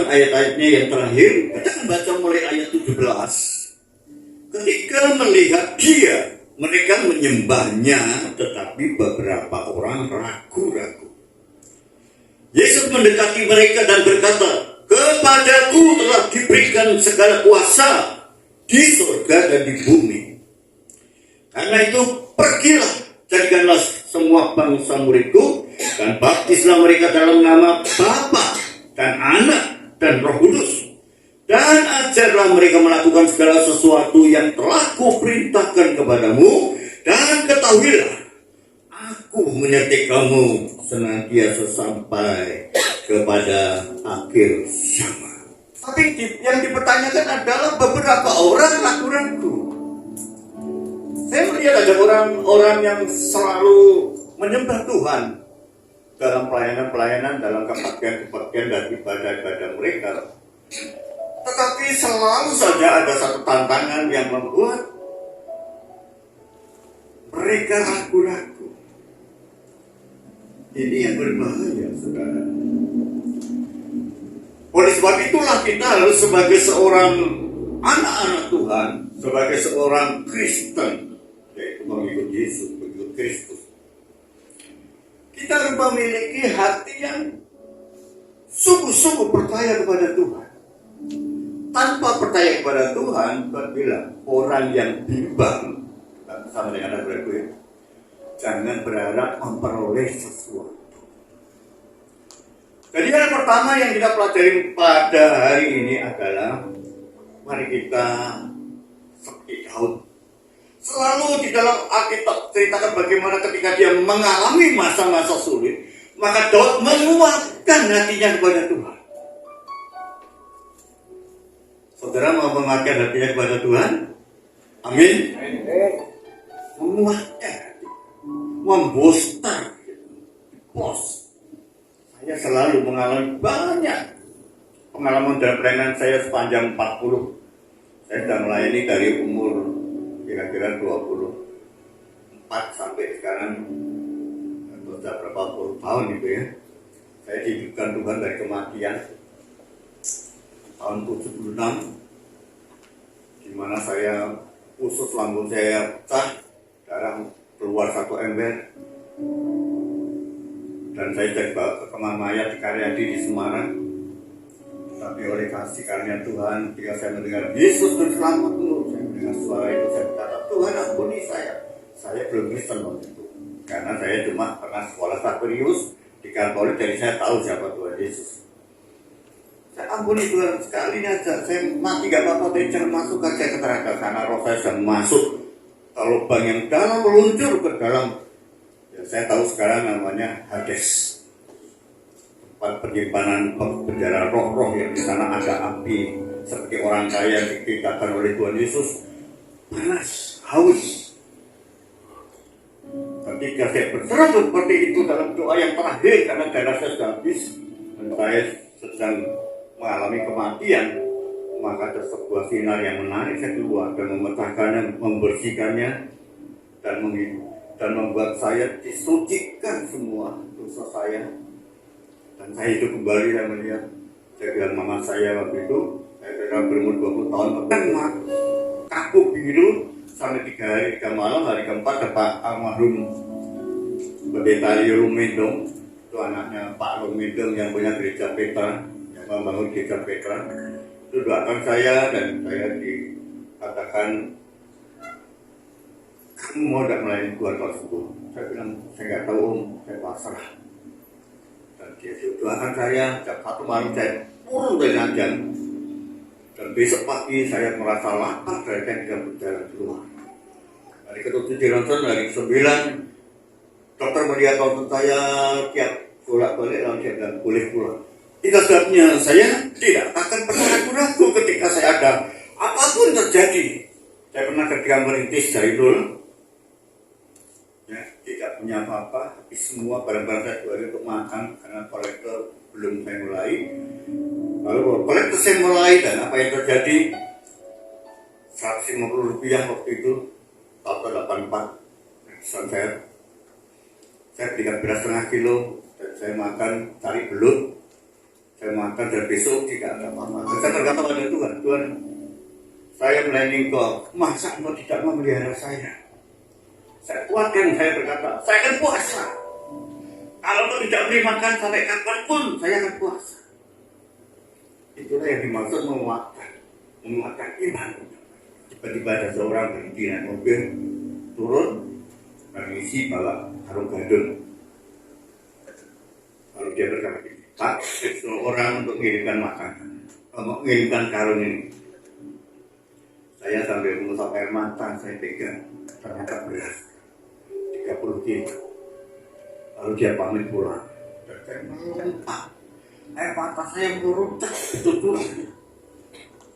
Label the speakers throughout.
Speaker 1: Ayat-ayatnya yang terakhir, kita akan baca mulai ayat 17. Ketika melihat dia, mereka menyembahnya, tetapi beberapa orang ragu-ragu. Yesus mendekati mereka dan berkata, "Kepadaku telah diberikan segala kuasa di surga dan di bumi. Karena itu pergilah, jadikanlah semua bangsa muridku, dan baptislah mereka dalam nama Bapa dan Anak dan Roh Kudus, dan ajarlah mereka melakukan segala sesuatu yang telah kuperintahkan kepadamu, dan ketahuilah, aku menyertai kamu senantiasa sampai kepada akhir zaman." Tapi yang dipertanyakan adalah beberapa orang ragu-ragu. Saya melihat ada orang-orang yang selalu menyembah Tuhan dalam pelayanan-pelayanan, dalam kebaktian-kebaktian dan ibadah-ibadah mereka. Tetapi selalu saja ada satu tantangan yang membuat mereka ragu-ragu. Ini yang berbahaya, saudara. Oleh sebab itulah kita harus sebagai seorang anak-anak Tuhan, sebagai seorang Kristen, yaitu mengikut Yesus, mengikut Kristus, kita memiliki hati yang sungguh-sungguh percaya kepada Tuhan. Tanpa percaya kepada Tuhan, Tuhan bilang, orang yang bimbang, sama dengan Abraku ya, jangan berharap memperoleh sesuatu. Jadi yang pertama yang kita pelajari pada hari ini adalah, mari kita seperti Daud. Selalu di dalam Alkitab ceritakan bagaimana ketika dia mengalami masa-masa sulit, maka Daud menguatkan hatinya kepada Tuhan. Saudara mau menguatkan hatinya kepada Tuhan? Amin. Menguatkan hati, membooster, bos. Saya selalu mengalami banyak pengalaman dalam pelayanan saya sepanjang 40. Saya sudah melayani dari umur kira-kira 24 sampai sekarang, sudah berapa puluh tahun itu ya. Saya dihidupkan Tuhan dari kematian tahun 76, di mana saya usus lambung saya pecah, darah keluar 1 ember, dan saya dibawa ke kamar mayat di Karyadi di Semarang. Tapi oleh kasih karunia Tuhan, ketika saya mendengar Yesus dan selamatmu, saya mendengar suara itu, saya berkata, Tuhan ampuni saya. Saya belum Kristen waktu itu, karena saya cuma pernah sekolah Sakurius di Katolik, jadi saya tahu siapa Tuhan Yesus. Saya ampuni Tuhan, sekali aja saya mati gak apa-apa, tapi jangan masuk aja ke neraka, karena roh saya sudah masuk ke lubang yang dalam, meluncur ke dalam. Ya, saya tahu sekarang namanya Hades, tempat penyimpanan penjara roh-roh yang di sana ada api seperti orang kaya yang dikatakan oleh Tuhan Yesus, panas, haus. Ketika saya berserah seperti itu dalam doa yang terakhir karena darah saya sudah habis dan saya sedang mengalami kematian, maka ada sebuah sinar yang menarik saya keluar dan memecahkannya, membersihkannya dan membuat saya disucikan semua dosa saya. Dan saya hidup kembali dan melihat, saya bilang mama saya waktu itu, saya sudah berumur 20 tahun, kan kaku biru sampai 3 hari 3 malam, hari keempat dapat almarhum Pendeta Leo Lumendong, itu anaknya Pak Lumendong yang punya gereja Petra, yang membangun gereja Petra. Itu doakan saya dan saya dikatakan, kamu mau tidak melayani Tuhan kalau sembuh? Saya bilang, saya nggak tahu om, saya pasrah. Dan dia doakan saya, jam 1 malam saya turun dari ranjang. Dan besok pagi saya merasa lapar dari yang tidak berjalan keluar. Hari ke-7 di ronsen, hari ke-9, dokter melihat waktu saya tiap bolak-balik, lalu dia bilang, boleh pulang. Itu sebabnya saya tidak akan pernah ragu-ragu ketika saya ada apapun terjadi. Saya pernah ketika merintis dari nol, ya, tidak punya apa-apa, tapi semua barang-barang saya keluar untuk makan karena kolektor belum saya mulai. Lalu kolektor saya mulai dan apa yang terjadi, 150 rupiah waktu itu, tahun 84, pesan saya belikan beras setengah kilo dan saya makan cari belut, saya makan dan besok tidak ada apa-apa. Saya berkata pada Tuhan, Tuhan, saya melayani Engkau, masa Engkau tidak memelihara saya? Saya kuatkan, saya berkata, saya akan puasa. Kalau Engkau tidak beri makan sampai kapanpun, saya akan puasa. Itulah yang dimaksud menguatkan iman. Tiba-tiba ada seorang berhenti naik mobil, turun, mengisi bawa karung gandum. Lalu dia berkata, Pak, seorang untuk mengirimkan makanan, mengirimkan karung ini. Saya sambil mengusap air mata, saya pegang, ternyata beras 30 kilo. Lalu dia pamit pulang. Dan saya melompat, air mata saya menurun, itu Tuhan.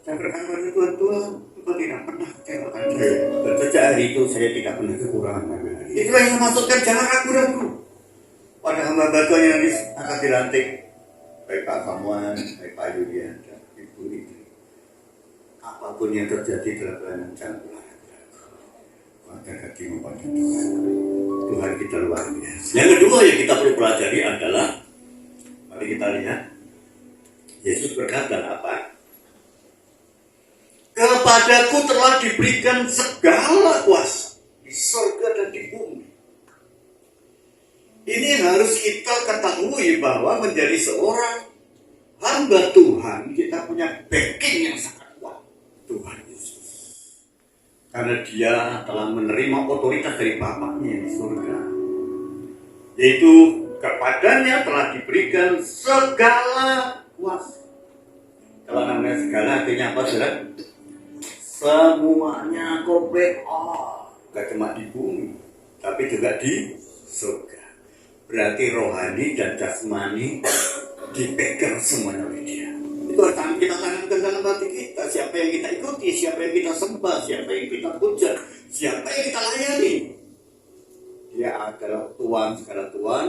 Speaker 1: Saya berkata, Tuhan, Engkau tidak pernah kecewakan saya. Dan sejak hari itu saya tidak pernah kekurangan. Itulah yang maksudkan jangan ragu-ragu. Pada hamba Tuhan yang akan dilantik, baik Pak Samuel, baik Pak Yudian, dan Ibu Idri. Apapun yang terjadi dalam pelayanan jangan ragu-ragu. Maka hatimu pada Tuhan. Tuhan kita luar biasa. Yang kedua yang kita perlu pelajari adalah, mari kita lihat, Yesus berkata apa? Kepadaku telah diberikan segala kuasa di surga dan di bumi. Ini harus kita ketahui bahwa menjadi seorang hamba Tuhan, kita punya backing yang sangat kuat, Tuhan Yesus. Karena dia telah menerima otoritas dari Bapaknya di surga, yaitu kepadanya telah diberikan segala kuasa. Kalau namanya segala artinya apa, saudara? Semuanya komplit. Gak cuma di bumi, tapi juga di surga. Berarti rohani dan jasmani dipegang semuanya oleh dia. Itu akan kita tanamkan dalam hati kita. Siapa yang kita ikuti, siapa yang kita sembah, siapa yang kita puja, siapa yang kita layani. Dia adalah Tuhan segala Tuhan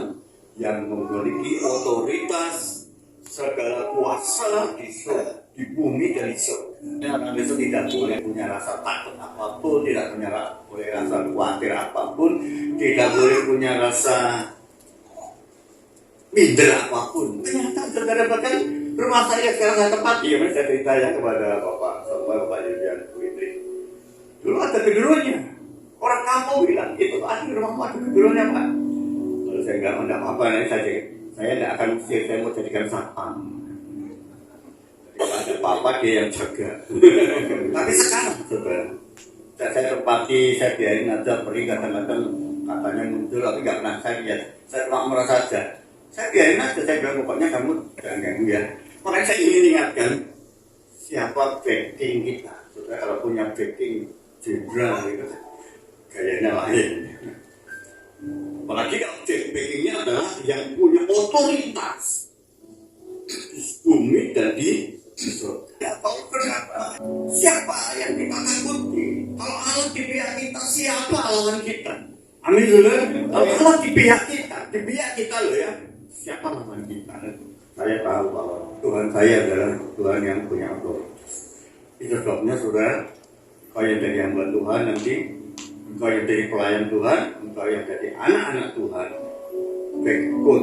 Speaker 1: yang memiliki otoritas segala kuasa di bumi dan di surga. Orang itu tidak boleh punya rasa takut apapun, tidak boleh rasa khawatir apapun, tidak boleh punya rasa minder apapun. Ternyata saudara, bahkan rumah saya sekarang saya tempati, ya, saya cerita ya kepada Bapak Yulian Witri. Dulu ada kedulunya. Orang kampung bilang, itu ada rumahmu ada kedulunya, Pak. Kalau saya nggak ada apa-apa, saya tidak akan usir, saya mau jadikan satpam. Ada apa-apa dia yang jaga. Tapi sekarang, saudara, saya tempati, saya biarin aja pergi kadang-kadang katanya muncul, tapi nggak pernah saya lihat. Saya cuma merasa saja. Saya biarin aja, saya bilang pokoknya kamu jangan ganggu ya. Makanya saya ingin ingatkan siapa backing kita. Saudara kalau punya backing jenderal gitu, gayanya lain. Apalagi kalau backingnya adalah yang punya otoritas di bumi dan di surga. Tidak tahu kenapa. Siapa yang kita takuti? Kalau Allah di pihak kita, siapa lawan kita? Amin, saudara. Kalau Allah di pihak kita loh ya. Siapa lawan kita? Saya tahu bahwa Tuhan saya adalah Tuhan yang punya otoritas. Itu sebabnya saudara, kau yang jadi hamba Tuhan nanti, engkau yang jadi pelayan Tuhan, engkau yang jadi anak-anak Tuhan,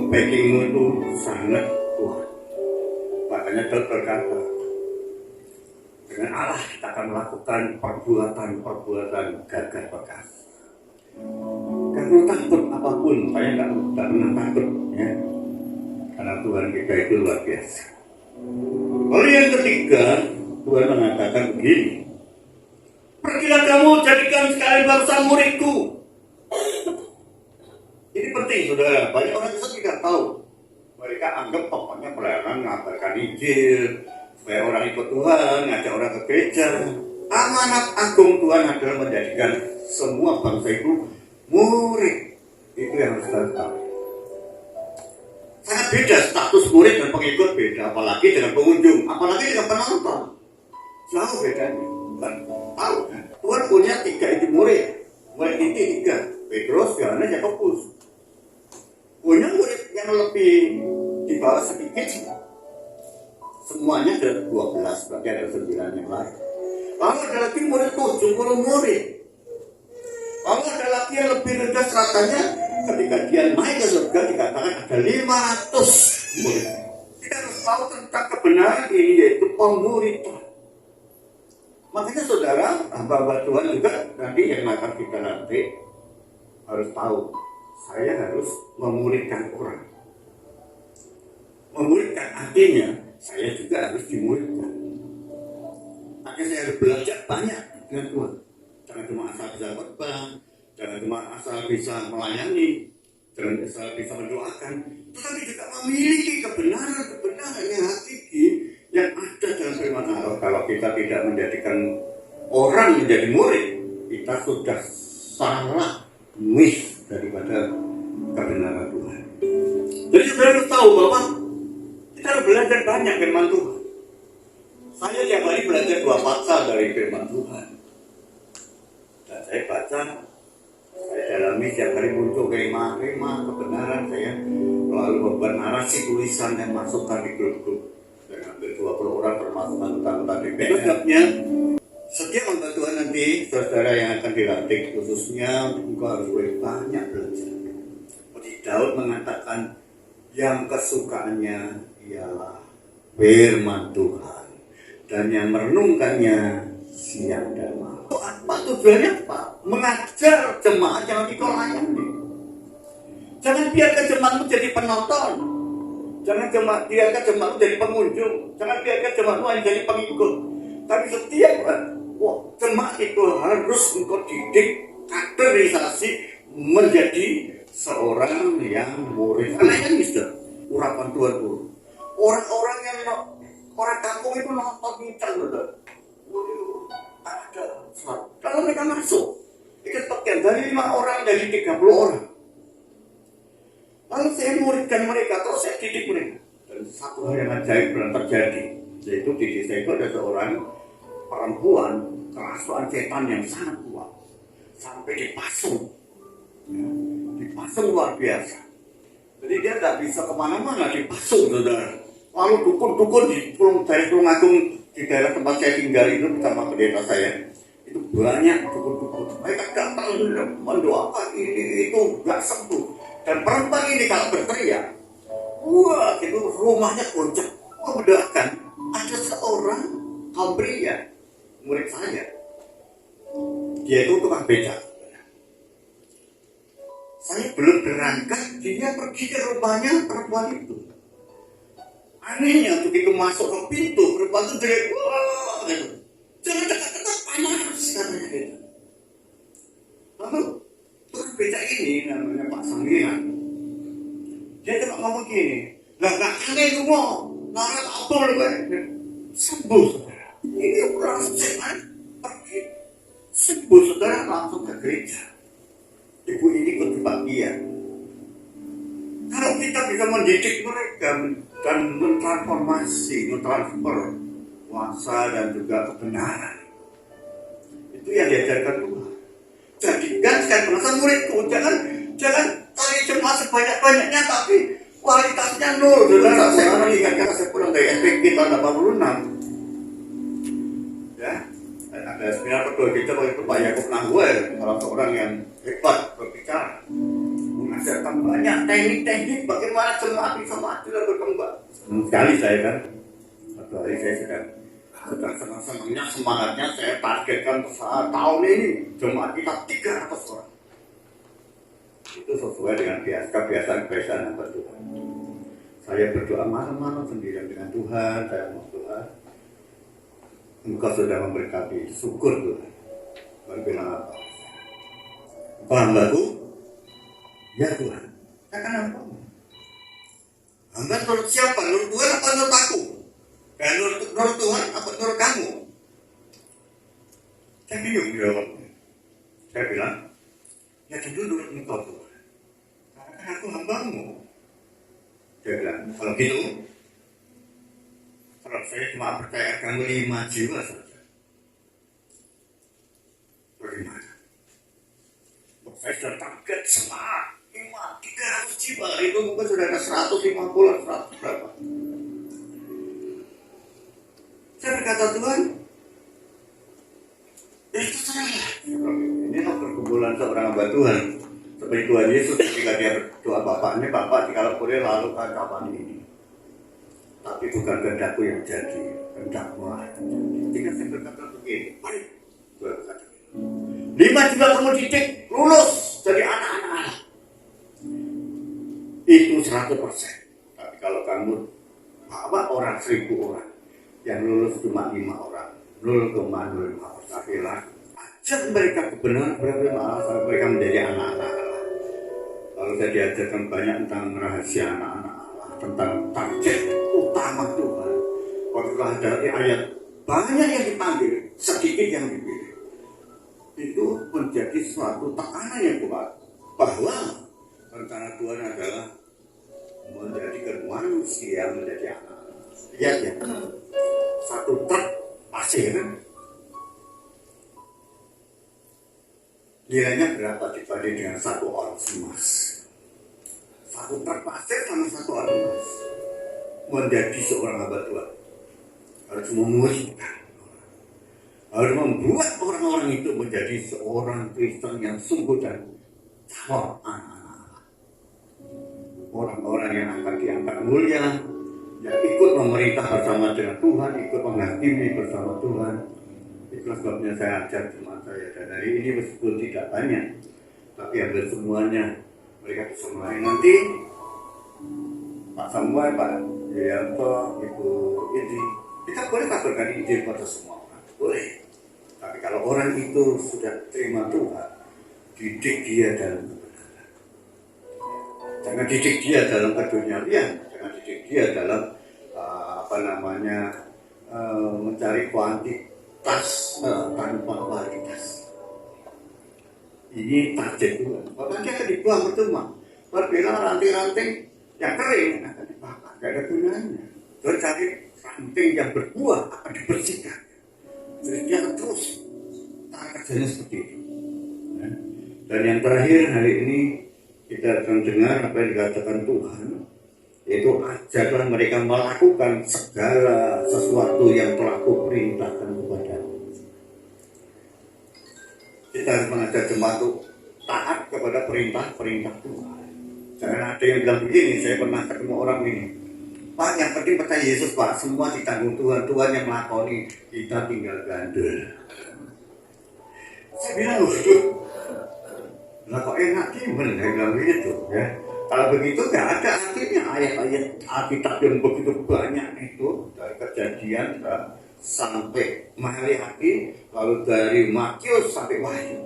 Speaker 1: backingmu itu sangat kuat. Makanya Daud berkata, dengan Allah kita akan melakukan perbuatan gagah perkasa. Gak perlu takut apapun, saya gak pernah takut ya. Karena Tuhan kita itu luar biasa. Lalu yang ketiga, Tuhan mengatakan begini, pergilah kamu jadikan sekali bangsa muridku. Ini penting saudara, banyak orang itu tidak tahu. Mereka anggap pokoknya pelayanan ngabarkan Injil, supaya orang ikut Tuhan, ngajak orang ke gereja. Amanat agung Tuhan adalah menjadikan semua bangsa itu murid. Itu yang harus kita tahu. Sangat beda status murid dan pengikut beda, apalagi dengan pengunjung, apalagi dengan penonton. Jauh bedanya. Tahu kan? Tuhan punya 3 itu murid. Murid inti 3, Petrus, Yohanes, Yakobus. Punya murid yang lebih di bawah sedikit. Semuanya ada 12, berarti ada 9 yang lain. Lalu ada lagi murid 70 murid. Lalu ada lagi yang lebih rendah stratanya, ketika dia naik ke surga dikatakan ada 500 murid. Kita harus tahu tentang kebenaran ini, yaitu pemuridan. Makanya saudara, hamba-hamba Tuhan juga nanti yang akan kita nanti harus tahu, saya harus memuridkan orang. Memuridkan artinya, saya juga harus dimuridkan. Makanya saya harus belajar banyak dengan Tuhan. Jangan cuma asal bisa khotbah, jangan cuma asal bisa melayani, jangan asal bisa mendoakan, tetapi juga memiliki kebenaran yang hakiki yang ada dalam firman Allah. Kalau kita tidak menjadikan orang menjadi murid, kita sudah salah miss daripada kebenaran Tuhan. Jadi saudara harus tahu bahwa kita harus belajar banyak firman Tuhan. Saya tiap hari belajar 2 pasal dari firman Tuhan. Dan saya baca, saya dalami setiap hari muncul rema kebenaran saya, lalu membuat narasi tulisan yang masukkan di grup-grup. Saya ambil 20 orang termasuk anggota DPR. Sebabnya setiap hamba Tuhan nanti, saudara yang akan dilantik khususnya, engkau harus banyak belajar. Seperti Daud mengatakan, yang kesukaannya ialah firman Tuhan, dan yang merenungkannya siang dan malam. Apa tujuannya? Apa? Mengajar jemaat yang dikolayani. Jangan biarkan jemaatmu jadi penonton. Jangan biarkan jemaatmu jadi pengunjung. Jangan biarkan jemaatmu hanya jadi pengikut. Tapi setiap jemaat itu harus engkau didik, kaderisasi menjadi seorang yang murid. Anaknya mister, urapan Tuhan itu. Orang-orang yang orang kampung itu nonton bincang betul. Ada. Kalau mereka masuk, ikut bagian dari 5 orang dari 30 orang. Lalu saya muridkan mereka, terus saya didik mereka. Dan satu hal yang ajaib pernah terjadi, yaitu di desa itu ada seorang perempuan kerasukan setan yang sangat kuat, sampai dipasung, ya, dipasung luar biasa. Jadi dia tidak bisa kemana-mana, dipasung, saudara. Lalu dukun-dukun di Tulungagung, di daerah tempat saya tinggal itu bersama pendeta saya, itu banyak dukun-dukun. Mereka datang mendoakan ini itu nggak sembuh. Dan perempuan ini kalau berteriak, wah itu rumahnya goncang. Kemudian ada seorang kaum pria, murid saya, dia itu tukang becak. Saya belum berangkat, dia pergi ke rumahnya perempuan itu. Anehnya begitu masuk ke pintu, perempuan itu teriak, wah gitu. Jangan dekat-dekat, panas katanya gitu. Lalu tukang becak ini namanya Pak Sangiran. Dia cuma ngomong gini, lah gak aneh lu mau, narat apa lu sembuh saudara. Ini orang setan pergi sembuh saudara, langsung ke gereja. Ibu ini ikut kebahagiaan. Kalau kita bisa mendidik mereka dan mentransformasi, mentransfer kuasa dan juga kebenaran, itu yang diajarkan Tuhan. Jadikan sekali pengasaran muridku, jangan cari jemaat sebanyak-banyaknya tapi kualitasnya nol. Saudara, saya orang ingatkan saya pulang dari SPK tahun 86. Ya, ada seminar kedua kita waktu itu Pak Yakub Nahwel, salah seorang yang hebat berbicara, mengajarkan banyak teknik-teknik bagaimana jemaat bisa maju dan berkembang. Sekali saya kan, satu hari saya sedang senang-senangnya, semangatnya saya targetkan saat tahun ini jemaat kita 300 orang. Itu sesuai dengan kebiasaan hamba Tuhan. Saya berdoa malam-malam sendirian dengan Tuhan. Saya mau Tuhan, Engkau sudah memberkati, syukur Tuhan. Tuhan bilang apa? Hambaku, ya Tuhan. Katakan apa? Hamba menurut siapa? Menurut Tuhan apa menurut aku? Dan menurut Tuhan apa menurut kamu? Saya bingung jawabnya. Saya bilang, ya tentu menurut engkau Tuhan. Karena aku hambamu. Dia bilang, kalau gitu, kalau saya cuma percaya kamu 5 jiwa saja, bagaimana? Saya sudah target semangat 300 jiwa, itu mungkin sudah ada 150, 100 berapa. Saya berkata, Tuhan, itu terserah. Ini perkumpulan seorang hamba Tuhan. Seperti Tuhan Yesus ketika dia berdoa Bapaknya, Bapak jikalau boleh lalu kapan ini. Tapi bukan kehendakku yang jadi, kehendakmu lah. Ketika saya berkata begini, baik, gue berkata 5 juga kamu didik, lulus jadi anak-anak Allah. Itu 100%. Tapi kalau kamu bawa orang 1000 orang, yang lulus cuma 5 orang, 0,05%. Tapi lah, ajar mereka kebenaran sampai mereka menjadi anak-anak Allah. Lalu saya diajarkan banyak tentang rahasia anak-anak Allah, tentang target utama Tuhan. Waktu ada ayat banyak yang dipanggil, sedikit yang dipilih. Itu menjadi suatu tekanan yang kuat bahwa rencana Tuhan adalah menjadikan manusia menjadi anak. Lihat ya, satu truk pasir nilainya berapa dibanding dengan 1 ons emas? 1 truk pasir sama 1 ons emas. Menjadi seorang hamba Tuhan harus memuliakan, harus membuat orang-orang itu menjadi seorang Kristen yang sungguh dan calon anak-anak. Orang-orang yang akan diangkat mulia, yang ikut memerintah bersama dengan Tuhan, ikut menghakimi bersama Tuhan. Itulah sebabnya saya ajar jemaat saya. Dan hari ini meskipun tidak banyak, tapi hampir semuanya mereka bisa mulai nanti. Pak Samuel, Pak Yanto, Ibu Indi, kita boleh kabarkan Injil pada semua orang, boleh. Tapi kalau orang itu sudah terima Tuhan, didik dia dalam kebenaran. Jangan didik dia dalam keduniawian, jangan didik dia dalam mencari kuantitas tanpa kualitas. Ini target Tuhan. Bahkan dia akan dibuang percuma. Berbeda ranting-ranting yang kering akan dibakar, tidak ada gunanya. Dia cari ranting yang berbuah akan dibersihkan. Jadi dia akan terus cara kerjanya seperti itu. Dan yang terakhir hari ini kita akan dengar apa yang dikatakan Tuhan, yaitu ajarlah mereka melakukan segala sesuatu yang telah kuperintahkan kepadamu. Kita harus mengajar jemaat untuk taat kepada perintah-perintah Tuhan. Jangan ada yang bilang begini, saya pernah ketemu orang ini, Pak, yang penting percaya Yesus, Pak, semua ditanggung Tuhan, Tuhan yang melakoni, kita tinggal gandul. Saya bilang, lah kok enak gimana, saya bilang begitu, ya. Kalau begitu nggak ada artinya ayat-ayat Alkitab yang begitu banyak itu, dari Kejadian sampai Maleakhi, lalu dari Matius sampai Wahyu.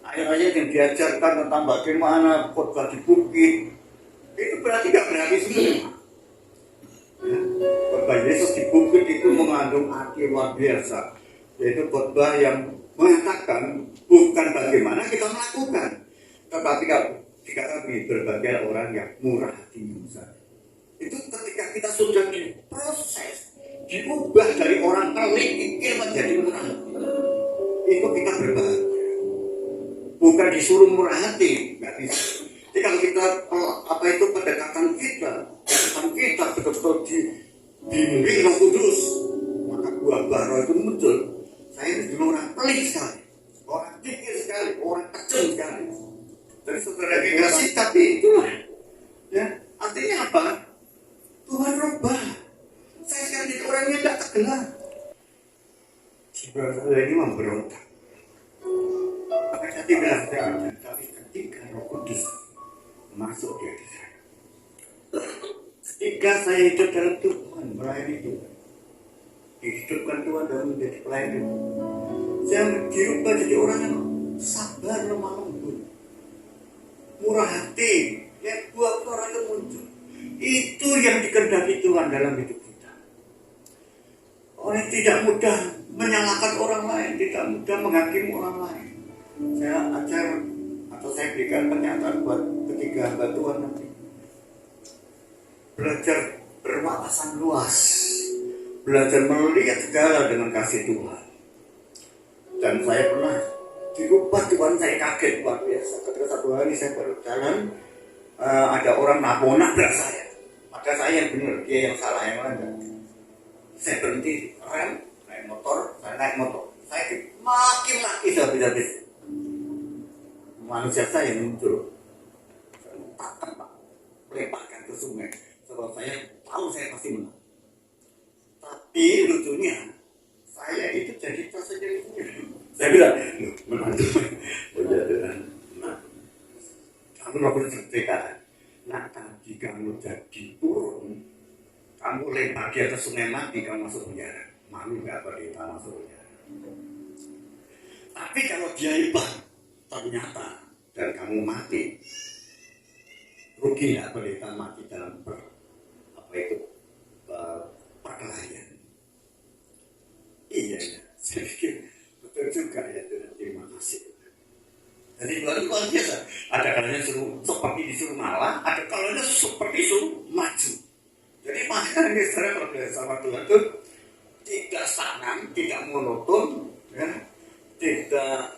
Speaker 1: Ayat-ayat yang diajarkan tentang bagaimana khotbah di bukit, itu berarti nggak berarti semua. Khotbah Yesus di bukit itu mengandung arti luar biasa, yaitu khotbah yang mengatakan bukan bagaimana kita melakukan, tetapi jika kami berbagai orang yang murah hatinya besar. Itu ketika kita sudah diproses, diubah dari orang pelit pikir menjadi murah hati, itu kita berbahagia. Bukan disuruh murah hati, nggak bisa. Jadi kalau kita pendekatan kita betul-betul dibimbing Roh Kudus, maka buah bara itu muncul. Saya ini dulu orang pelit sekali, orang pikir sekali, orang kecil sekali. Jadi saudara kasih, tapi itulah, ya artinya apa? Tuhan rubah. Saya sekarang jadi orangnya tidak tergelar. Saudara ini memberontak. Maka saya bilang saja, tapi ketika Roh Kudus masuk di hati saya, ketika saya hidup dalam Tuhan, melayani Tuhan, dihidupkan Tuhan dalam menjadi pelayan Tuhan, saya dirubah jadi orang yang sabar, lemah lembut, murah hati, ya buah orang itu muncul. Itu yang dikehendaki Tuhan dalam hidup kita. Orang tidak mudah menyalahkan orang lain, tidak mudah menghakimi orang lain. Saya ajar atau saya berikan pernyataan buat ketiga hamba Tuhan nanti. Belajar berwawasan luas, belajar melihat segala dengan kasih Tuhan. Dan saya pernah dirubah Tuhan, saya kaget luar biasa. Ketika satu hari saya berjalan, ada orang nabrak saya. Maka saya yang benar, dia yang salah, yang lain. Saya berhenti, rem, naik motor. Saya makin lagi habis-habis. Manusia saya muncul, saya letakkan, Pak, lemparkan ke sungai. Sebab saya tahu saya pasti menang. Tapi lucunya, saya itu jadi tersenyum. Saya bilang, menang. Kamu lakukan ceritakan. Nah, jika kamu jadi turun, kamu lempar dia ke sungai mati, kamu masuk penjara. Malu nggak pendeta masuk penjara? Tapi kalau dia hebat, ternyata dan kamu mati, rugi nggak pendeta mati dalam perkelahian? Iya, saya pikir betul juga ya, terima kasih. Jadi luar biasa. Ada kalanya seperti disuruh ngalah, ada kalanya seperti disuruh maju. Jadi makanya saya berbeda sama Tuhan itu tidak stagnan, tidak monoton, ya, tidak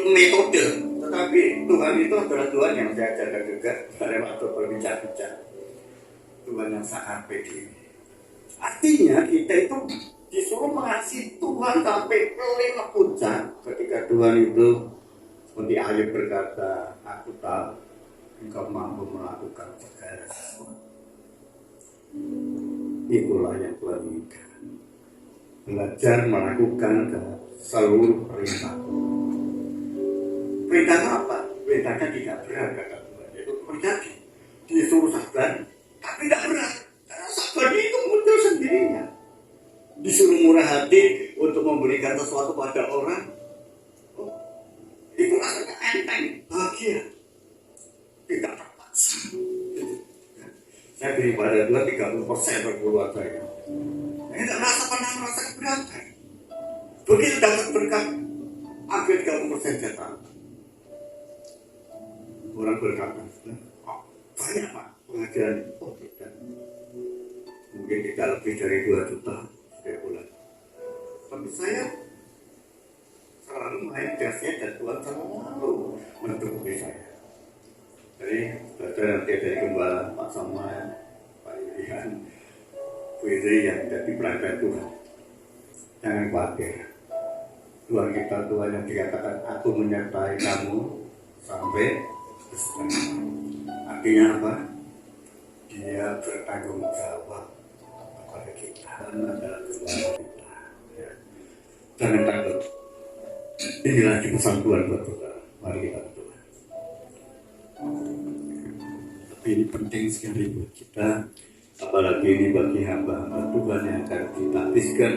Speaker 1: metode, tetapi Tuhan itu adalah Tuhan yang saya ajarkan juga pada waktu berbicara. Tuhan yang sangat pede. Artinya kita itu disuruh mengasihi Tuhan sampai ke lima puncak. Ketika Tuhan itu seperti Ayub berkata, aku tahu engkau mampu melakukan segala sesuatu. Itulah yang Tuhan inginkan. Belajar melakukan seluruh perintah. Perintah apa? Perintahnya tidak berat, kata Tuhan. Itu terjadi. Disuruh sabar, tapi tidak berat. Karena sabar itu muncul sendirinya. Disuruh murah hati untuk memberikan sesuatu pada orang, itu rasanya enteng, bahagia, tidak terpaksa. Saya beri pada Tuhan 30% per keluarga. Tidak pernah merasa keberatan. Begitu dapat berkat, ambil 30% jatah. Orang berkata, banyak Pak pengajaran. Oh tidak, mungkin tidak lebih dari 2 juta setiap bulan. Tapi saya selalu main jasnya dan Tuhan selalu mendukung saya. Jadi belajar nanti dari Gembala Pak Samuel, Pak Yulian, Bu Idri yang jadi perangkat Tuhan. Jangan khawatir. Tuhan kita Tuhan yang dikatakan aku menyertai kamu sampai artinya apa? Dia bertanggung jawab kepada kita dan adalah Tuhan kita. Ya. Jangan takut. Inilah pesan Tuhan buat kita. Mari kita berdoa. Tapi ini penting sekali buat kita, apalagi ini bagi hamba-hamba Tuhan yang akan kita habiskan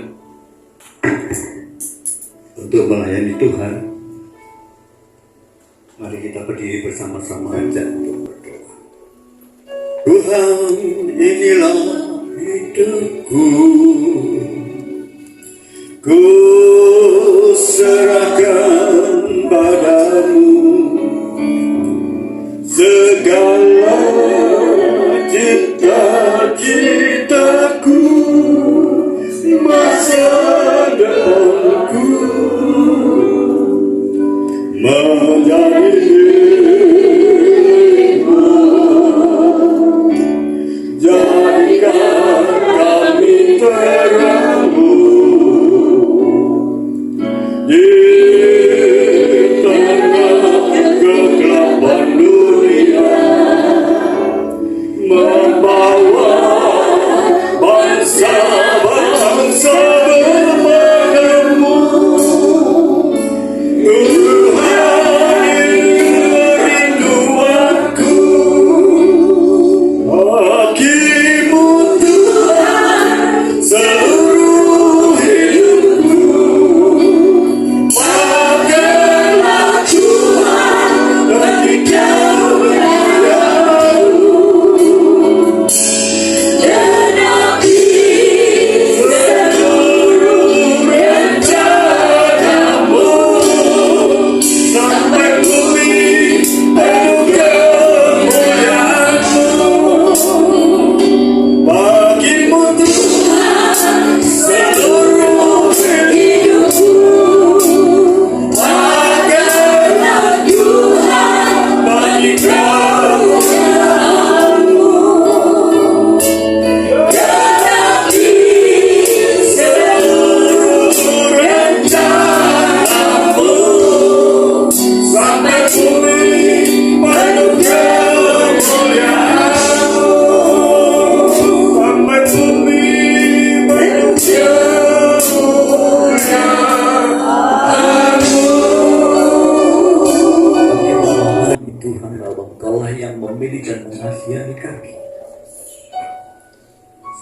Speaker 1: untuk melayani Tuhan. Mari kita berdiri bersama-sama aja untuk berdoa. Tuhan, inilah hidupku, ku serahkan padamu segala cita-citaku, masa depanku menjadi milikmu. Jadikan kami terangmu di tengah kegelapan dunia, membawa bangsa-bangsa berpadamu.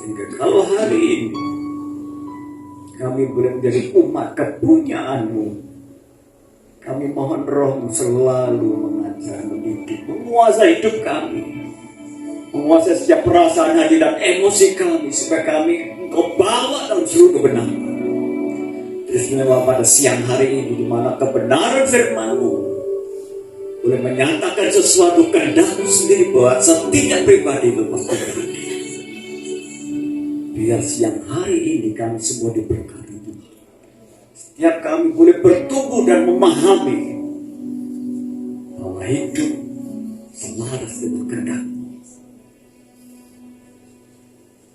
Speaker 1: Sehingga kalau hari ini kami boleh menjadi umat kepunyaanmu, kami mohon Roh-Mu selalu mengajar, mendidik, menguasai hidup kami, menguasai setiap perasaan hati dan emosi kami, supaya kami Engkau bawa dalam seluruh kebenaran. Istimewa pada siang hari ini, di mana kebenaran firman-Mu boleh menyatakan sesuatu kehendak-Mu sendiri buat setiap pribadi itu pasti berhenti. Biar siang hari ini kami semua diberkati Tuhan. Setiap kami boleh bertumbuh dan memahami bahwa hidup selaras dengan kehendak-Mu.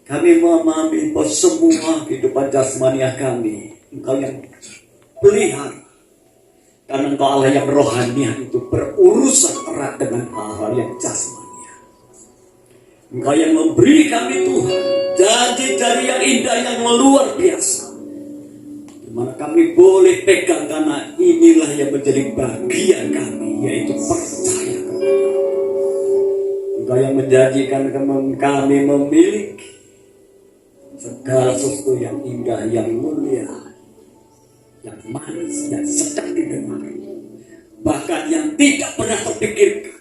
Speaker 1: Kami memahami bahwa semua kehidupan jasmania kami Engkau yang pelihara. Karena Engkau Allah yang rohania itu berurusan erat dengan hal-hal yang jasmania. Engkau yang memberi kami Tuhan janji-janji yang indah yang luar biasa, di mana kami boleh pegang, karena inilah yang menjadi bagian kami
Speaker 2: yaitu percaya kepada Engkau yang menjanjikan kami memiliki segala sesuatu yang indah, yang mulia, yang manis, yang sedang didengar, bahkan yang tidak pernah terpikirkan.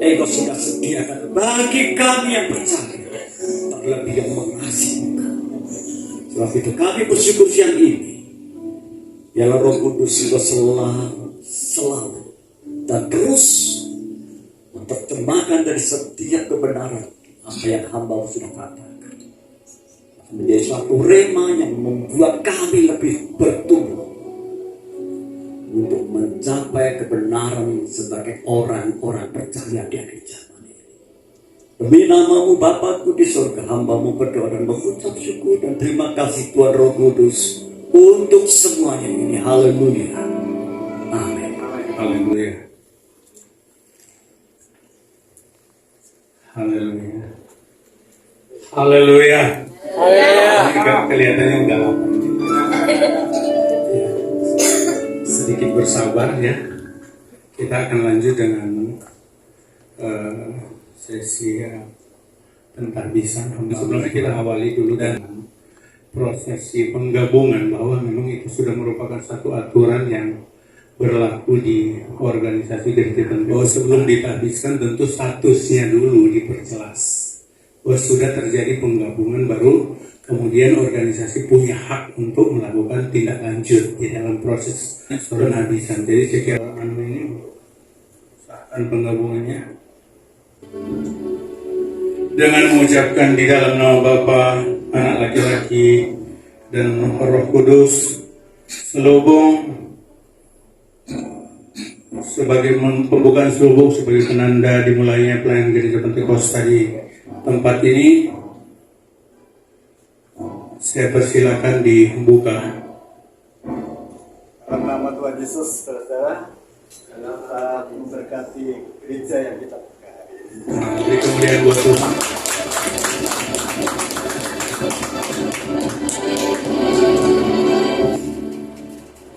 Speaker 2: Engkau sudah sediakan bagi kami yang percaya, terlebih yang mengasihi Engkau. Sebab itu kami bersyukur siang ini, biarlah Roh Kudus Engkau selalu dan terus menerjemahkan dari setiap kebenaran apa yang hamba sudah katakan, menjadi suatu rema yang membuat kami lebih bertumbuh untuk mencapai kebenaran sebagai orang-orang percaya di akhir zaman ini. Demi nama-Mu Bapakku di surga, hamba-Mu berdoa dan mengucap syukur dan terima kasih Tuhan Roh Kudus untuk semuanya ini. Haleluya. Amin.
Speaker 3: Haleluya. Haleluya. Haleluya. Haleluya. Kelihatannya udah lama. Sedikit bersabar ya. Kita akan lanjut dengan sesi pentahbisan. Sebelumnya kita awali dulu dengan prosesi penggabungan, bahwa memang itu sudah merupakan satu aturan yang berlaku di organisasi gereja tertentu. Sebelum ditahbiskan tentu statusnya dulu diperjelas. Sudah terjadi penggabungan, baru kemudian organisasi punya hak untuk melakukan tindak lanjut di dalam proses penahbisan. Jadi saya kira ini sahkan penggabungannya dengan mengucapkan di dalam nama Bapa, Anak laki-laki, dan Roh Kudus, selubung sebagai pembukaan selubung sebagai penanda dimulainya pelayanan gereja Pentakosta di tempat ini. Saya persilakan dibuka.
Speaker 4: Dalam nama Tuhan Yesus, saudara, dalam memberkati gereja yang kita buka hari ini.
Speaker 3: Beri kemuliaan buat Tuhan.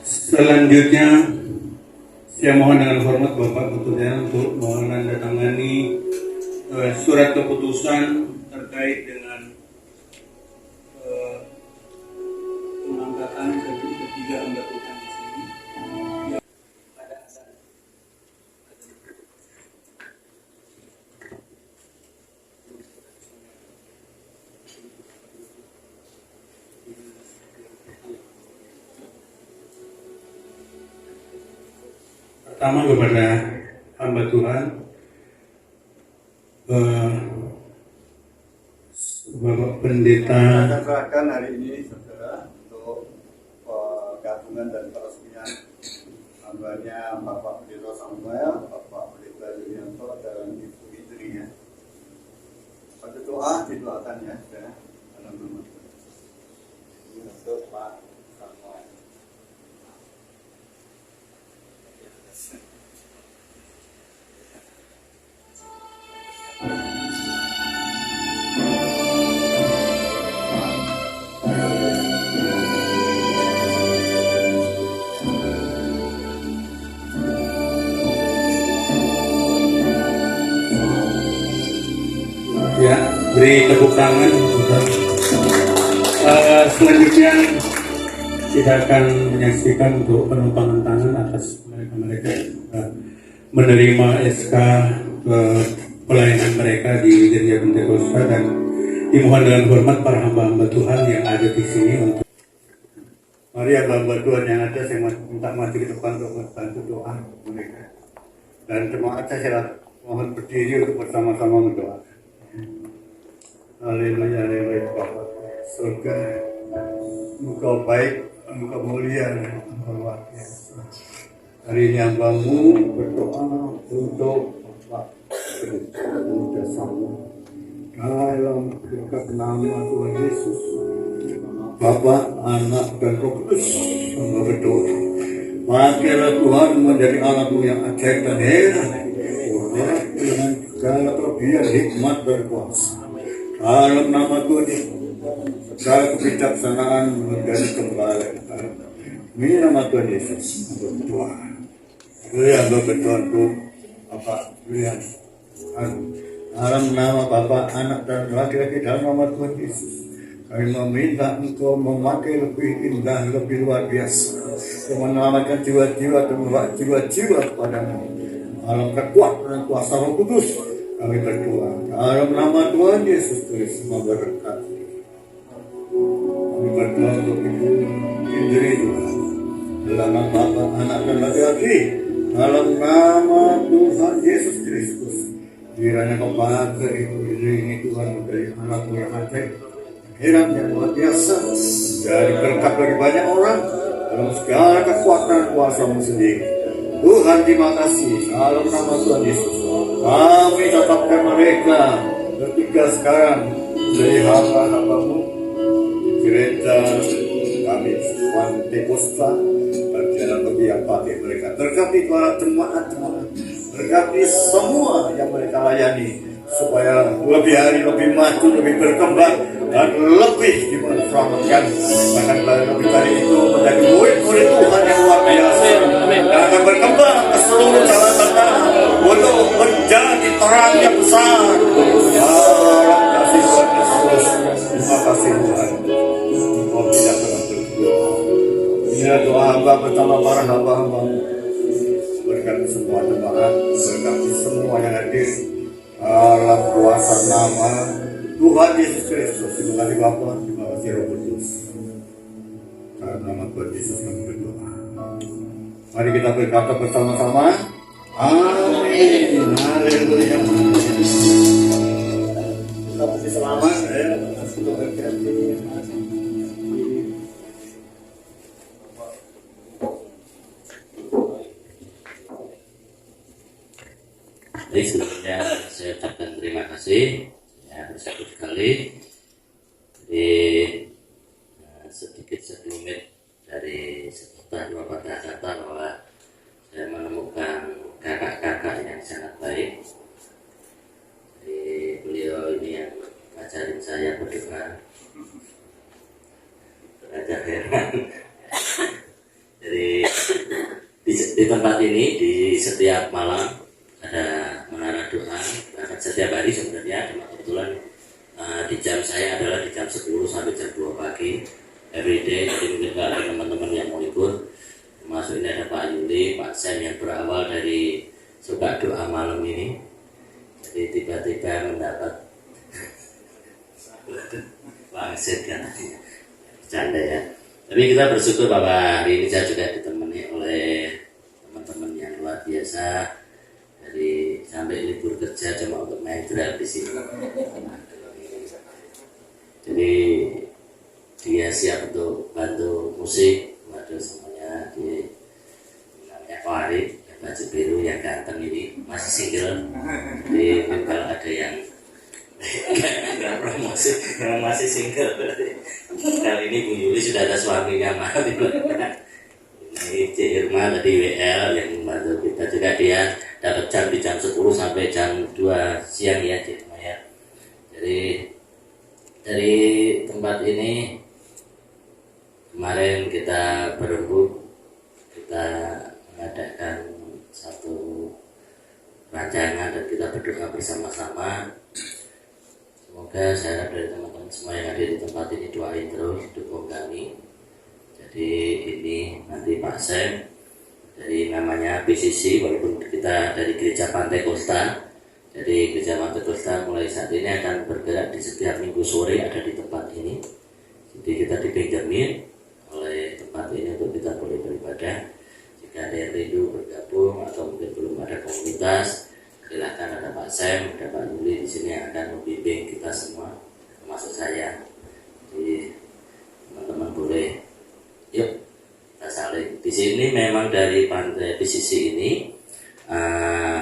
Speaker 3: Selanjutnya, saya mohon dengan hormat Bapak Ketua untuk menandatangani surat keputusan terkait dengan pengangkatan ketiga hamba Tuhan di sini. Pertama kepada hamba Tuhan, Bapak Pendeta.
Speaker 4: Kita akan serahkan hari ini, saudara, untuk gabungan dan peresmian hambanya Bapak Pendeta Samuel, Bapak Pendeta Yulianto, dan Ibu istrinya. Pada doa didoakan ya, saudara, dalam nama Tuhan. Untuk Pak Samuel.
Speaker 3: Ya, beri tepuk tangan. Selanjutnya kita akan menyaksikan untuk penumpangan tangan atas mereka menerima SK pelayanan mereka di gereja Pentakosta, dan dimohon dengan hormat para hamba-hamba Tuhan yang ada di sini untuk.
Speaker 4: Mari hamba Tuhan yang ada, saya minta maju ke depan untuk membantu doa mereka. Dan jemaat saya mohon berdiri untuk bersama-sama mendoakan. Haleluya, haleluya, Bapak surga, Engkau baik, Engkau mulia, Engkau luar biasa. Hari ini hamba-Mu berdoa untuk Bapak Pendeta Samuel. Dalam berkat nama Tuhan Yesus, Bapa, Anak, dan Roh Kudus, hamba berdoa. Pakailah Tuhan menjadi alat-Mu yang ajaib dan heran, dengan segala kelebihan, hikmat, dan kuasa. Dalam nama Tuhan Yesus, segala kebijaksanaan menjadi kembali. Demi nama Tuhan Yesus, berdoa. yang berbentuk Bapak Julian. Dalam nama Bapa, Anak dan laki-laki dalam nama Tuhan Yesus, kami meminta Engkau memakai lebih indah, lebih luar biasa, untuk menyelamatkan jiwa-jiwa dan membawa jiwa-jiwa kepadamu. Dalam kekuatan dan kuasa Roh Kudus, kami berdoa. Dalam nama Tuhan Yesus Kristus, memberkati. Kami berdoa untuk Ibu Indri Tuhan. Dalam nama Bapa, Anak dan laki-laki, dalam nama Tuhan Yesus Kristus, kiranya Kau pakai Ibu Indri ini Tuhan menjadi anakmu yang ajaib, heran yang luar biasa, dari berkat bagi banyak orang dalam segala kekuatan kuasa-Mu sendiri. Tuhan, terima kasih. Dalam nama Tuhan Yesus, kami tetapkan mereka bertiga sekarang menjadi hamba-hamba-Mu di gereja kami Pantekosta. Berjalan bagi yang pakai mereka, berkati para jemaat-jemaat, berkati semua yang mereka layani, supaya lebih hari lebih maju, lebih berkembang, dan lebih diselamatkan. Bahkan lebih dari itu menjadi murid-murid Tuhan yang luar biasa, dan akan berkembang ke seluruh jalan tanah untuk menjadi terang yang besar. Dalam kasih Tuhan Yesus, terima kasih Tuhan. Engkau tidak pernah berdoa. Inilah doa hamba bersama para hamba-hamba. Berkati semua jemaat, berkati semua yang hadir dalam kuasa nama Tuhan Yesus Kristus. Terima kasih Bapa, terima kasih Roh Kudus. Dalam nama Tuhan Yesus kami berdoa. Mari kita berkata bersama-sama. Amin. Haleluya. Kita mesti selamat ya. Untuk berkati.
Speaker 5: Baik, sebelumnya saya ucapkan terima kasih ya, bersatu sekali. Jadi sedikit sekelumit dari sepatah dua patah kata bahwa saya menemukan kakak-kakak yang sangat baik. Jadi beliau ini yang ngajarin saya berdoa, belajar heran. Jadi di tempat ini di setiap malam ada menara doa, bahkan setiap hari sebenarnya, cuma kebetulan di jam saya adalah di jam 10 sampai jam 2 pagi everyday. Jadi mungkin kalau ada teman-teman yang mau ikut, termasuk ini ada Pak Yuli, Pak Sam yang berawal dari suka doa malam ini. Jadi tiba-tiba mendapat wangsit kan, bercanda ya. Tapi kita bersyukur bahwa hari ini saya juga ditemani oleh teman-teman yang luar biasa. Jadi sampai libur kerja cuma untuk main drum di sini. Jadi dia siap untuk bantu musik. Waduh, semuanya di namanya Farid, yang baju biru yang ganteng ini masih single. Jadi kalau ada yang nggak promosi, yang masih single berarti kali ini Bu Yuli sudah ada suaminya, maaf itu. Ini Cik Irma tadi WL yang membantu kita juga, dia dapat jam di jam 10 sampai jam 2 siang ya Cik Irma ya. Jadi dari tempat ini kemarin kita berembuk, kita mengadakan satu rancangan dan kita berdoa bersama-sama. Semoga saya harap dari teman-teman semua yang ada di tempat ini doain terus, dukung kami. Jadi ini nanti Pak Sam dari namanya PCC, walaupun kita dari Gereja Pantekosta. Jadi Gereja Pantekosta mulai saat ini akan bergerak di setiap minggu sore ada di tempat ini. Jadi kita dipinjamin oleh tempat ini untuk kita boleh beribadah. Jika ada yang rindu bergabung atau mungkin belum ada komunitas, silakan, ada Pak Sam, ada Pak Yuli di sini yang akan membimbing kita semua, termasuk saya. Jadi teman-teman boleh, yuk kita saling. Di sini memang dari Pantai PCC ini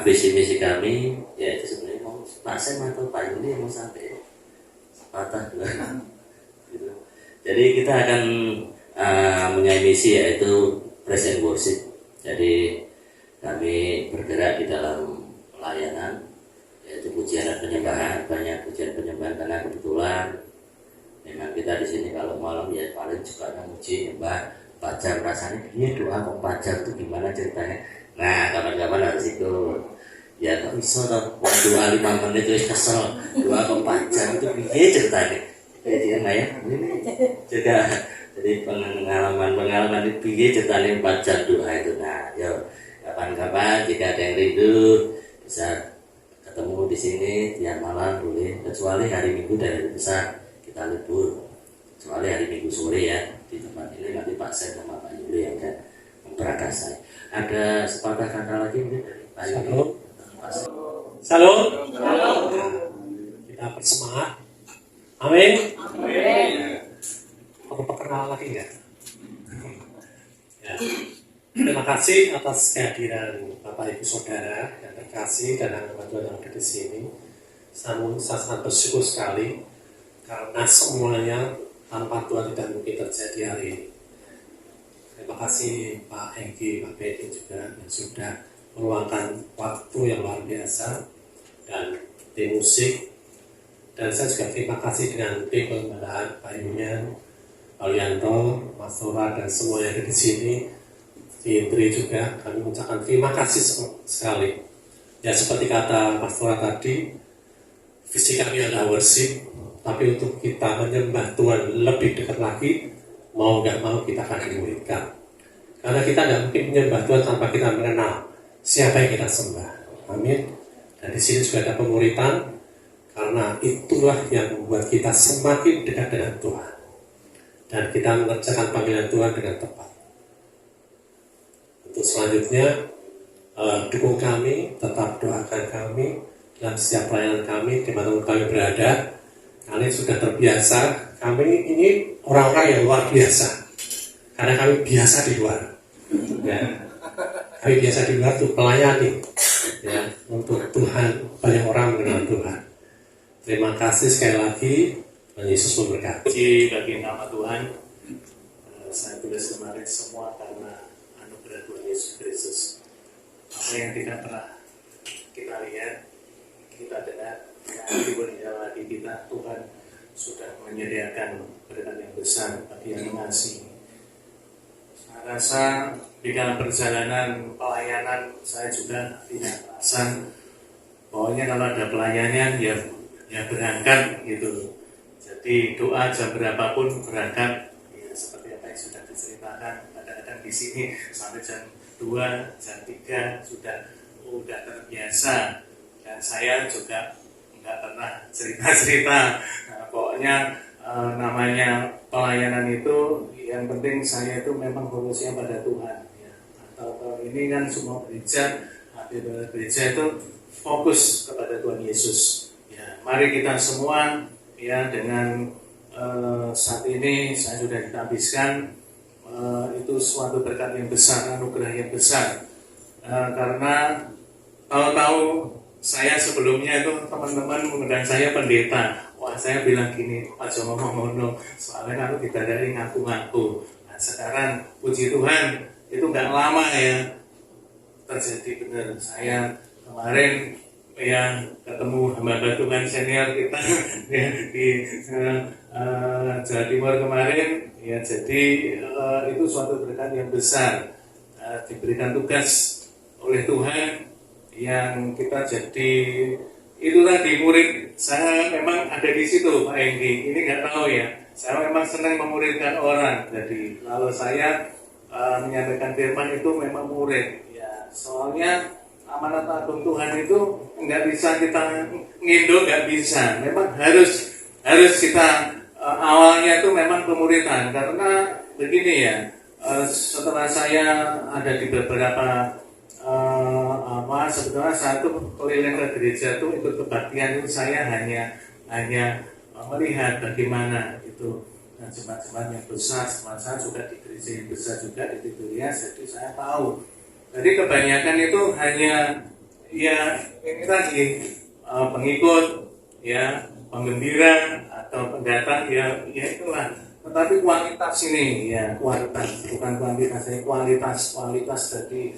Speaker 5: visi misi kami yaitu sebenarnya mau Pak Sam atau Pak Yuli yang mau sampai patah gitu. Jadi kita akan punya misi yaitu praise and worship. Jadi kami bergerak di dalam pelayanan yaitu pujian dan penyembahan, banyak pujian penyembahan karena kebetulan memang kita di sini kalau malam ya paling juga muji nyembah 4 jam, rasanya ini doa kok 4 jam itu gimana ceritanya. Nah, kapan-kapan harus ikut. Ya kok bisa toh, doa 5 menit wis kesel, doa 4 jam itu piye ceritanya? Jadi ya, ini juga jadi pengalaman itu piye ceritanya 4 jam doa itu. Nah, yuk kapan-kapan jika ada yang rindu bisa ketemu di sini tiap malam boleh, kecuali hari Minggu dan hari besar kita libur, kecuali hari Minggu sore ya di tempat ini nanti Pak Sen sama Pak Yuli yang akan memberangkat saya. Ada sepatah kata lagi mungkin dari Pak Yuli.
Speaker 6: Salam. Kita bersemangat. Amin. Aku perkenalan lagi enggak? Ya. Terima kasih atas kehadiran Bapak Ibu Saudara yang terkasih dan anak Tuhan yang ada di sini. Namun saya sangat bersyukur sekali karena semuanya tanpa Tuhan tidak mungkin terjadi hari ini. Terima kasih Pak Hengki, Pak Bedi juga yang sudah meluangkan waktu yang luar biasa dan tim musik. Dan saya juga terima kasih dengan tim pembinaan Pak Yunyan, Pak Lianto, Mas Tora dan semua yang ada di sini. Di Indri juga kami mengucapkan terima kasih sekali. Ya seperti kata Mas Tora tadi, visi kami adalah worship, tapi untuk kita menyembah Tuhan lebih dekat lagi, mau nggak mau kita akan dimuridkan. Karena kita tidak mungkin menyembah Tuhan tanpa kita mengenal siapa yang kita sembah. Amin. Dan di sini juga ada pemuritan, karena itulah yang membuat kita semakin dekat dengan Tuhan. Dan kita mengerjakan panggilan Tuhan dengan tepat. Untuk selanjutnya, dukung kami, tetap doakan kami dalam setiap pelayanan kami, dimanapun kami berada. Kalian sudah terbiasa, kami ini orang-orang yang luar biasa. Karena kami biasa di luar. Ya. Kami biasa di luar untuk melayani. Ya, untuk Tuhan, banyak orang mengenal Tuhan. Terima kasih sekali lagi. Tuhan Yesus memberkati.
Speaker 7: Bagi nama Tuhan, saya tulis kemarin semua karena anugerah Tuhan Yesus Kristus. Apa yang tidak pernah kita lihat, kita dengar, yang diberi di dalam hati kita, Tuhan sudah menyediakan berkat yang besar bagi yang mengasihi. Saya rasa di dalam perjalanan pelayanan saya juga tidak merasa pokoknya kalau ada pelayanan ya berangkat gitu. Jadi doa jam berapapun berangkat, ya seperti apa yang sudah diceritakan. Kadang-kadang di sini sampai jam 2, jam 3 sudah terbiasa. Dan saya juga nggak pernah cerita-cerita. Nah, pokoknya namanya pelayanan itu yang penting saya itu memang fokusnya pada Tuhan. Ya. Atau ini kan semua gereja itu fokus kepada Tuhan Yesus. Ya, mari kita semua ya dengan saat ini saya sudah ditabiskan itu suatu berkat yang besar, anugerah yang besar. Karena tahu-tahu saya sebelumnya itu teman-teman mengundang saya pendeta. Wah, saya bilang gini, Pak Jomo ngomong, soalnya aku ditandai ngaku-ngaku. Nah, sekarang puji Tuhan itu nggak lama ya terjadi benar. Saya kemarin ya ketemu hamba Tuhan senior kita ya, di Jawa Timur kemarin ya, jadi itu suatu berkat yang besar, diberikan tugas oleh Tuhan yang kita jadi itu tadi murid. Saya memang ada di situ Pak Enggi, ini nggak tahu ya, saya memang senang memuridkan orang. Jadi kalau saya menyampaikan firman itu memang murid ya, soalnya amanat agung Tuhan itu nggak bisa kita ngindo, nggak bisa. Memang harus kita awalnya itu memang pemuritan. Karena begini ya, setelah saya ada di beberapa sebetulnya saya tuh keliling ke gereja tuh ikut kebaktian itu saya hanya melihat bagaimana itu jemaat-jemaat yang besar. Saya juga di gereja yang besar juga di Tiberias, jadi saya tahu. Jadi kebanyakan itu hanya ya ini tadi pengikut ya, penggembira atau pendatang ya itulah. Tetapi kualitas ini ya, kualitas bukan kuantitas, kualitas dari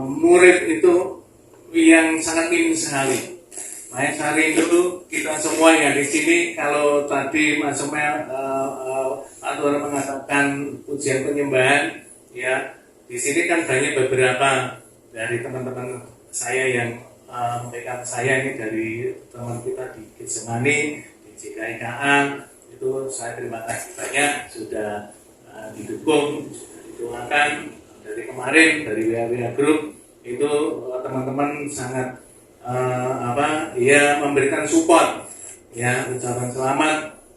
Speaker 7: murid itu yang sangat minim sekali. Makanya saya rindu kita semua yang di sini. Kalau tadi Mas Semel atau mengatakan ujian penyembahan ya, di sini kan banyak beberapa dari teman-teman saya yang mereka saya ini dari teman kita di Getsemani, di JKIKA, itu saya terima kasih banyak sudah didukung, sudah didoakan dari kemarin dari WA Group itu teman-teman sangat memberikan support, ya ucapan selamat,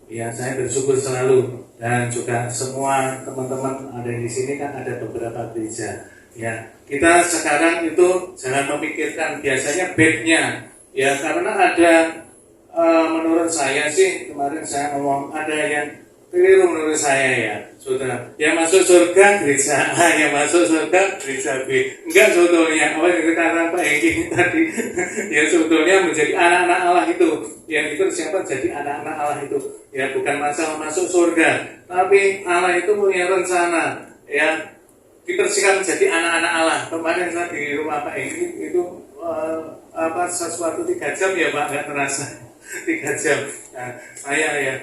Speaker 7: ya saya bersyukur selalu. Dan juga semua teman-teman ada di sini kan ada beberapa gereja. Ya, kita sekarang itu jangan memikirkan biasanya backnya, ya karena ada menurut saya sih kemarin saya ngomong ada yang keliru menurut saya ya, saudara. Yang masuk surga gereja A, yang masuk surga gereja B. Enggak sebetulnya, apa yang dikatakan Pak Hengki tadi, ya sebetulnya menjadi anak-anak Allah itu, yang itu siapa jadi anak-anak Allah itu, ya bukan masalah masuk surga, tapi Allah itu punya rencana, ya dipersiapkan menjadi anak-anak Allah. Kemarin saya di rumah Pak Hengki itu sesuatu 3 jam ya Pak, nggak terasa 3 jam. Nah, saya ya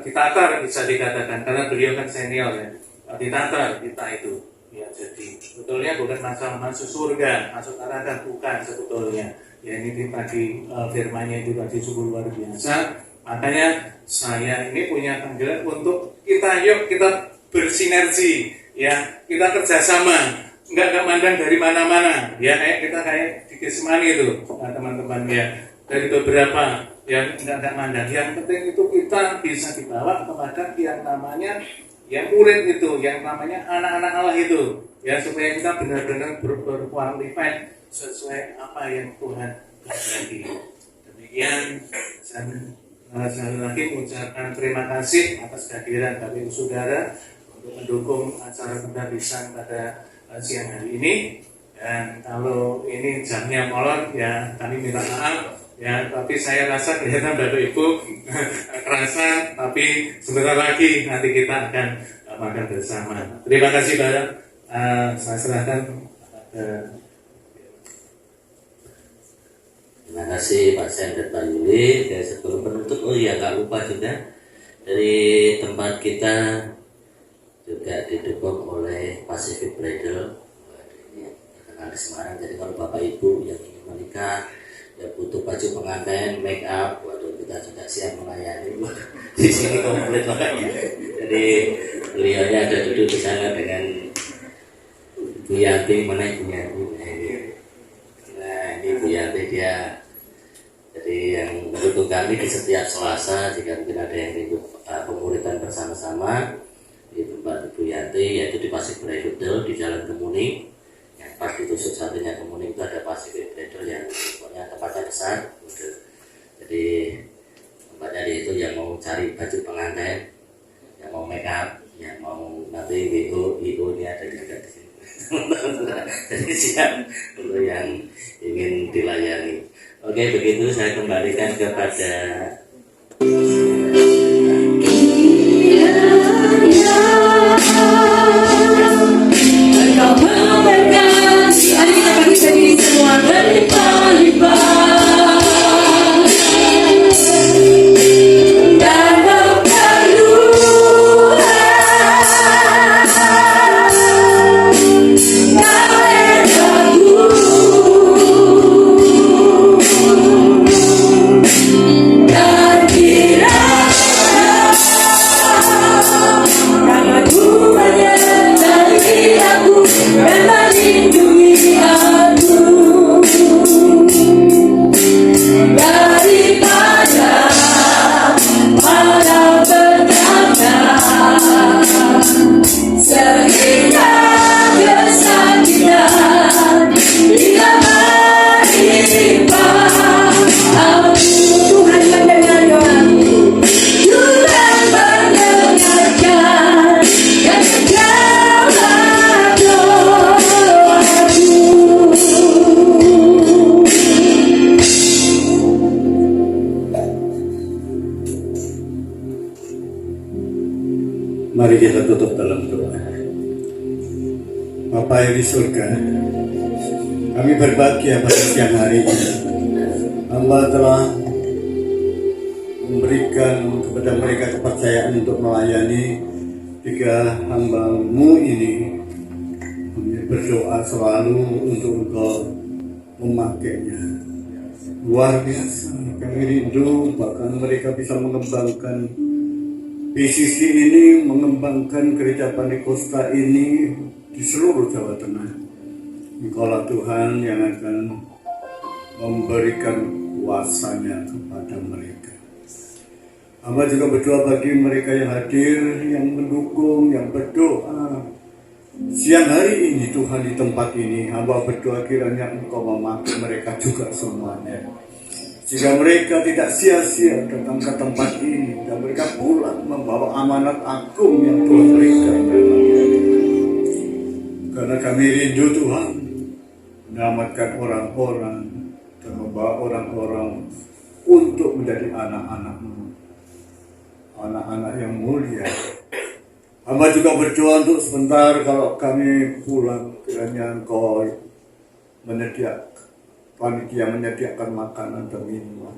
Speaker 7: ditatar bisa dikatakan karena beliau kan senior ya, ditatar kita itu ya. Jadi sebetulnya bukan masalah masuk surga, masuk neraka bukan sebetulnya ya. Ini tadi firmannya itu tadi sungguh luar biasa. Makanya saya ini punya panggilan untuk yuk kita bersinergi ya, kita kerjasama, nggak mandang dari mana-mana ya, kayak di Getsemani itu teman-teman ya, dari beberapa yang nggak mandang. Yang penting itu kita bisa dibawa kepada yang namanya yang murid itu, yang namanya anak-anak Allah itu, ya supaya kita benar-benar berkualifikasi sesuai apa yang Tuhan kehendaki. Demikian sekali lagi mengucapkan terima kasih atas kehadiran Bapak Ibu Saudara untuk mendukung acara pendampingan pada siang hari ini. Dan kalau ini jamnya molor ya kami minta maaf. Ya, tapi saya rasa kelihatan Bapak Ibu kerasa, tapi sebentar lagi nanti kita akan makan bersama. Terima kasih Bapak. Saya serahkan.
Speaker 5: Terima kasih Pak Sen dan Pak Yuli. Dan sebelum penutup, nggak lupa juga dari tempat kita juga didukung oleh Pacific Bridal. Ini terkenal di Semarang. Jadi kalau Bapak Ibu yang ingin menikah, ya butuh baju pengantin, make up, waduh kita juga siap melayani. Di sini komplit makanya. Jadi beliaunya ada duduk di sana dengan Bu Yanti, mana ibunya Bu? Nah ini Bu Yanti dia. Jadi yang mendukung kami di setiap Selasa jika mungkin ada yang ikut pemuritan bersama-sama di tempat Bu Yanti, yaitu di Pasir Bridal di Jalan Kemuning. Pas di tusuk satunya Kemuning itu ada Pacific Bridal yang pokoknya tempatnya besar. Jadi tempatnya di itu yang mau cari baju pengantin, yang mau make up, yang mau nanti WO ini ada juga di sini. Jadi siap untuk yang ingin dilayani. Oke, begitu saya kembalikan kepada
Speaker 4: Mari kita tutup dalam doa. Bapa yang di surga, kami berbahagia pada siang hari ini. Hamba telah memberikan kepada mereka kepercayaan untuk melayani 3 hamba-Mu ini. berdoa selalu untuk Engkau memakainya. Luar biasa, kami rindu bahkan mereka bisa mengembangkan PCC ini, mengembangkan gereja Pantekosta ini di seluruh Jawa Tengah. Engkaulah Tuhan yang akan memberikan kuasanya kepada mereka. Hamba juga berdoa bagi mereka yang hadir, yang mendukung, yang berdoa. Siang hari ini Tuhan di tempat ini, hamba berdoa kiranya Engkau memakai mereka juga semuanya. Jika mereka tidak sia-sia datang ke tempat ini dan mereka pulang membawa amanat agung yang Tuhan berikan. Karena kami rindu Tuhan menyelamatkan orang-orang dan membawa orang-orang untuk menjadi anak-anak-Mu, anak-anak yang mulia. Hamba juga berdoa untuk sebentar kalau kami pulang, kiranya Engkau panitia menyediakan makanan dan minuman.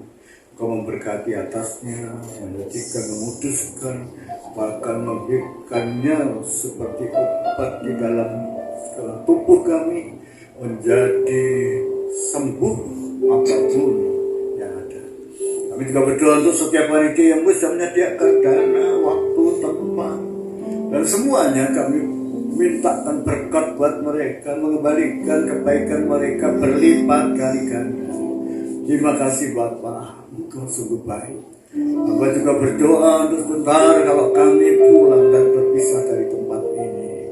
Speaker 4: Engkau memberkati atasnya, menjadikan, memutuskan, bahkan memberikannya seperti obat di dalam tubuh kami, menjadi sembuh apapun yang ada. Kami juga berdoa untuk setiap panitia yang bisa menyediakan dana, waktu, tempat, dan semuanya kami mintakan berkat buat mereka, mengembalikan kebaikan mereka berlipat kali ganda. Terima kasih Bapa, Engkau sungguh baik. Hamba juga berdoa untuk sebentar kalau kami pulang dan berpisah dari tempat ini.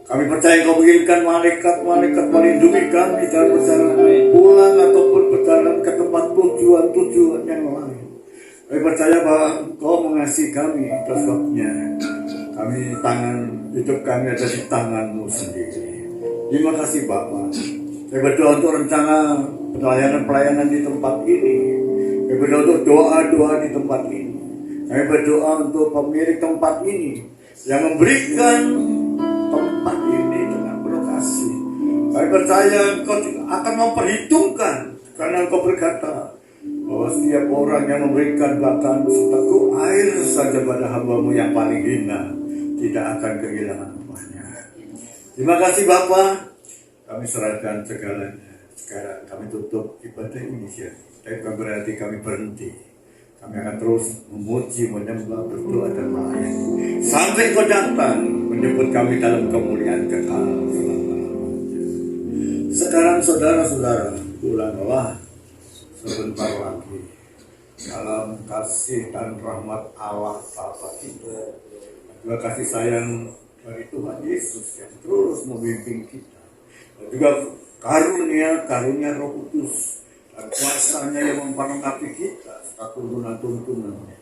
Speaker 4: Kami percaya Engkau mengirimkan malaikat melindungi kami dalam perjalanan pulang ataupun berjalan ke tempat tujuan-tujuan yang lain. Kami percaya bahwa Engkau mengasihi kami, atas sebabnya hidup kami ada di tangan-Mu sendiri. Terima kasih Bapa. Saya berdoa untuk rencana pelayanan di tempat ini. Saya berdoa untuk doa-doa di tempat ini. Saya berdoa untuk pemilik tempat ini yang memberikan tempat ini dengan penuh kasih. Saya percaya Engkau akan memperhitungkan, karena Engkau berkata bahwa setiap orang yang memberikan bahkan seteguk air saja pada hamba-Mu yang paling hina tidak akan kehilangan upahnya. Terima kasih Bapa. Kami serahkan segalanya. Sekarang kami tutup ibadah ini. Tapi bukan berarti kami berhenti. Kami akan terus memuji, menyembah, berdoa dan melayani sampai Kau datang menjemput kami dalam kemuliaan kekal selama-lamanya. Sekarang saudara-saudara, pulanglah sebentar lagi dalam kasih dan rahmat Allah Bapa kita, juga kasih sayang dari Tuhan Yesus yang terus membimbing kita, dan juga karunia Roh Kudus dan kuasanya yang memperlengkapi kita serta tuntunan-tuntunannya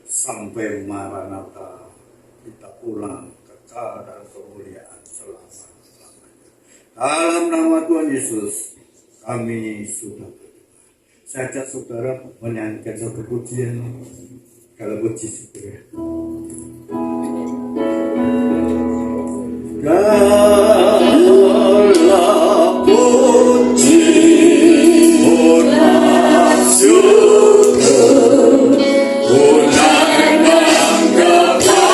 Speaker 4: sampai Maranatha kita pulang kekal dalam kemuliaan selama-lamanya. Dalam nama Tuhan Yesus kami sudah berdoa. Saya ajak saudara menyanyikan satu pujian kalau puji saudara. Segala puji hormat syukur undangan kepadamu.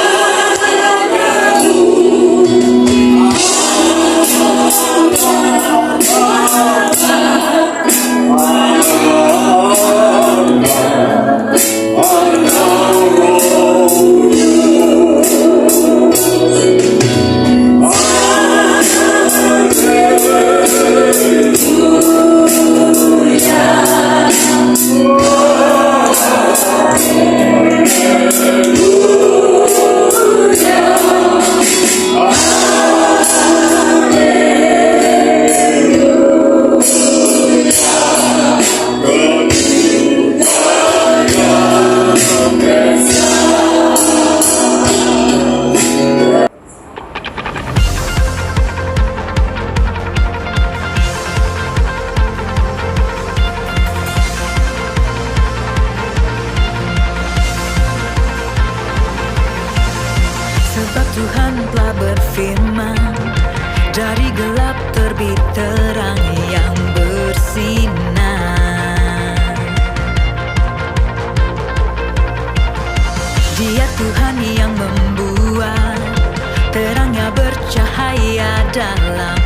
Speaker 8: Sebab Tuhan telah berfirman, dari gelap terbit terang yang bersinar. Dia Tuhan yang membuat terangnya bercahaya dalam